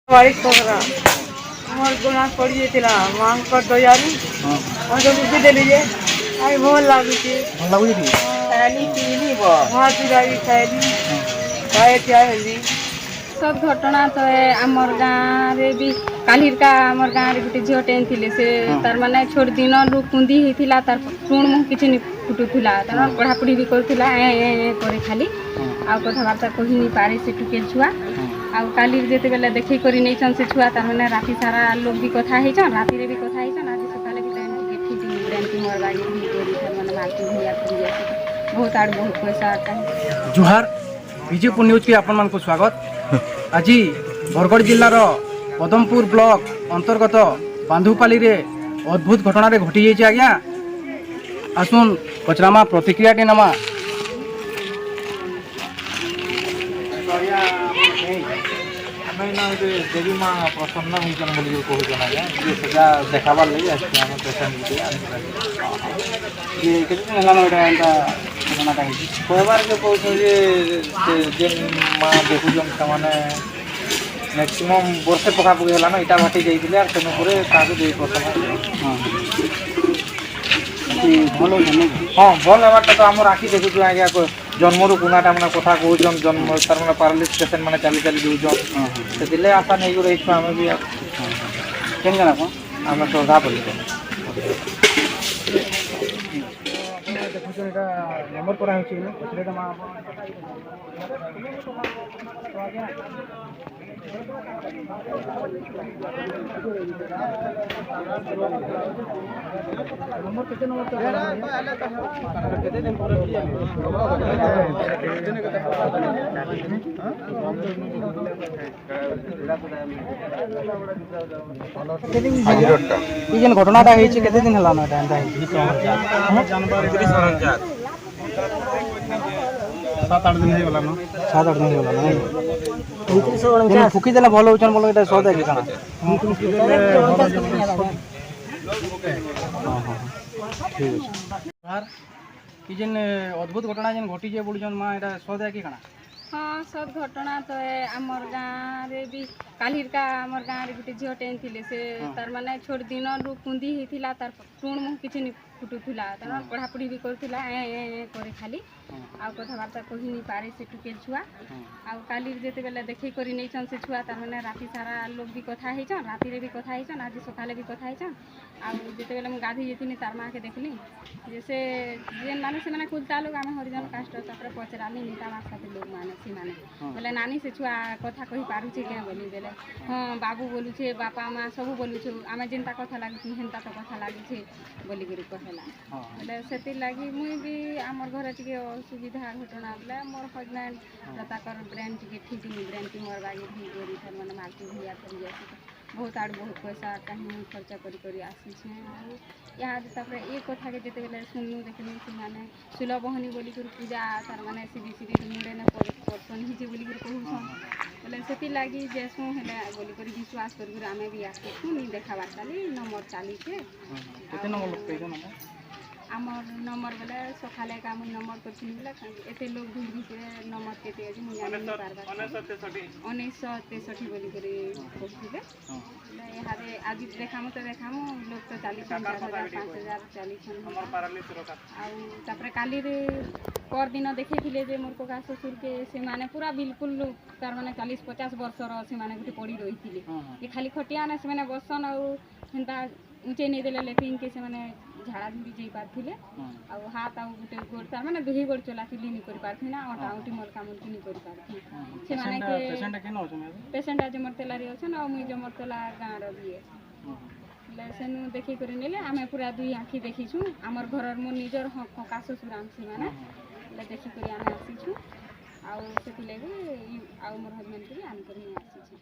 बारिश पकड़ा मोर गुना पड़ जाइला मांग कर दयारी हम तो बुद्धि दे लीजिए आई भल लागुचे ଭଲ ଲାଗୁଛି ଟିକେ खाली पीली भात चुराई खाली खाए चाय हल्दी सब घटना तो आमर गाँव रे भी कालिर का आमर गाँव रे गुटे झील टेन थिले से तार माने छोट दिन रु कुंदी हिथिला तार टुण मुह किछि नि फुटुथिला तार पढ़ा पढ़ी भी करथिला ए करे खाली आ कथाबार्ता कहि नि पारे से टुके छुआ आ कालिर जेते बेले देखै करी नै छन से छुआ तार माने राति सारा लोग भी कथा हे छन राति रे भी कथा हे छन आज सकाले भी टाइम टिके ठीक नि ब्रेन की मोर बागी भी करी तार माने मालती भैया करी जाय बहुत आड़ बहुत पैसा आता है। जुहार विजयपुर न्यूज के आपण मानक स्वागत। आज बरगढ़ जिलार पदमपुर ब्लॉक अंतर्गत बांधुपाली रे अद्भुत घटना रे घटी जाइए आज्ञा आसुन पचरामा प्रतिक्रिया टे नमा देवी माँ प्रसन्न होचन बोली कहूचन आज्ञा ये सजा देखाबार लगे आसछि हम पेशेंट के ये केते दिन हला एटा एटा घटनाटा ହେଇଛି कहबार के कहूछ जे जेन माँ देखुचन ସେମାନେ मैक्सिमम वर्षे पकापकी है ना इटा भाटी जाइए और तेणुक दे प्रथम ଭଲ ଅଛି ନାଇଁ हाँ भल हमारा तो आम आखि देखुचु आज्ञा जन्मरू कुनाटा मैंने कथा कहून जन्म तार मैंने पारालिस पेसेंट मैंने चली चली दून से आशा नहीं रही आम भी କେନ୍ ଜାଣା ଆପଣ आम श्रद्धा बोली ଦେଖୁଛନ୍ତି ଏଇଟା ନମ୍ବର କରାହେଉଛି କି ପଛରେ ଏଇଟା ମା नंबर केते नंबर केते दिन पर ये जेन घटनाटा ହେଇଛି केते दिन हला ना एटा जनवरी 7-8 दिन हो गला न 7-8 दिन हो गला ना फुकी देला भलो होचन बोलो एटा सदा कि काना हां हां ठीक है कि जेन अद्भुत घटना जेन घटी जे बोलजन मां एटा सदा कि काना हाँ सब घटना तो आमर गाँव रे भी कालिर का आमर गाँव रे गुटे झील टेन थिले से तार माने छोट दिन रु कुंदी हिथिला तार टुण मुह किछि नि फुटुथिला तार पढ़ा पढ़ी भी करथिला ए करे खाली आ कथाबार्ता कहि नि पारे से टुके छुआ आ कालिर जेते बेले देखै करी नै छन से छुआ तार माने राति सारा लोग भी कथा हे छन राति रे भी कथा हे छन आज सकाले भी कथा हे छन आ जेते बेले हम गाधी जेतिनी तार मां के देखली जैसे जेन माने से माने कुलता लोग आमे हरिजन कास्ट तापर पचराली नीता मां साथे लोग माने सी माने बोले नानी से छुआ कथा कहि पारु छे के बोली बेले हां बाबू बोलु छे बापा मां सब बोलु छे आमे जेनता कथा लागि हेनता तो कथा लागि छे बोली गिरी कहला बोले सेति लागि मुई भी हमर घरे टिके असुविधा घटना बोले मोर हजबैंड ताकर ब्रेन टिके ठीक नि ब्रेन की मोर बागी भी गोरी थर माने मालती भैया करी जाय बहुत आड़ बहुत पैसा कहीं खर्चा करी आसी छे यहाँ तापर ये कथा के जेते बेले सुननु देखनी से माने सुलभ बहनी बोली कर पूजा तार माने सीधी सीधी मुंडे ने परसन ही जे बोली कर कहू बोले सेति लागि जेसु हेले बोली कर विश्वास कर आमे भी आसी सुनी देखाबार ताली नंबर चाली छे केते नंबर लोग पैसा नंबर आमर नंबर बोले सकाले का मुई नंबर करथिनी बोले एते लोग भीड़ भितरे नंबर केते अछि मुई जानि नै पारबा 1963 बोली करे कहथिले यहाँ आज देखामु तो देखामु लोग तो 40,000 50,000 40,000 काली पर दिन देखी जे मोर कका ससुर के से माने पूरा बिल्कुल तार माने 40-50 वर्षर से माने गुटे पड़ी रही ये खाली खटिया ने से माने बसन और हेंता ऊंचे नहीं देले लेकिन के से माने झाड़ा झुड़ी जाई पारथिले आ हाथ आ गुटे गोड़ तार माने दुही गोड़ चला चुली नहीं कर पारथिना ओटा उठी मलका मुलकी नहीं कर पारथि से माने के पेशेंट के न होछन पेशेंट आज मरतेला रे होछन आ मुई जो मरतेला गां र भी ले सेनु देखि करी नेले आमे पूरा दुई आंखी देखिछु हमर घरर मो निजर कका ससुर आमसी माने ले देखि करी आमे आसीछु आ सेति लेगे आ मोर हजबैंड के आन करी आसीछु।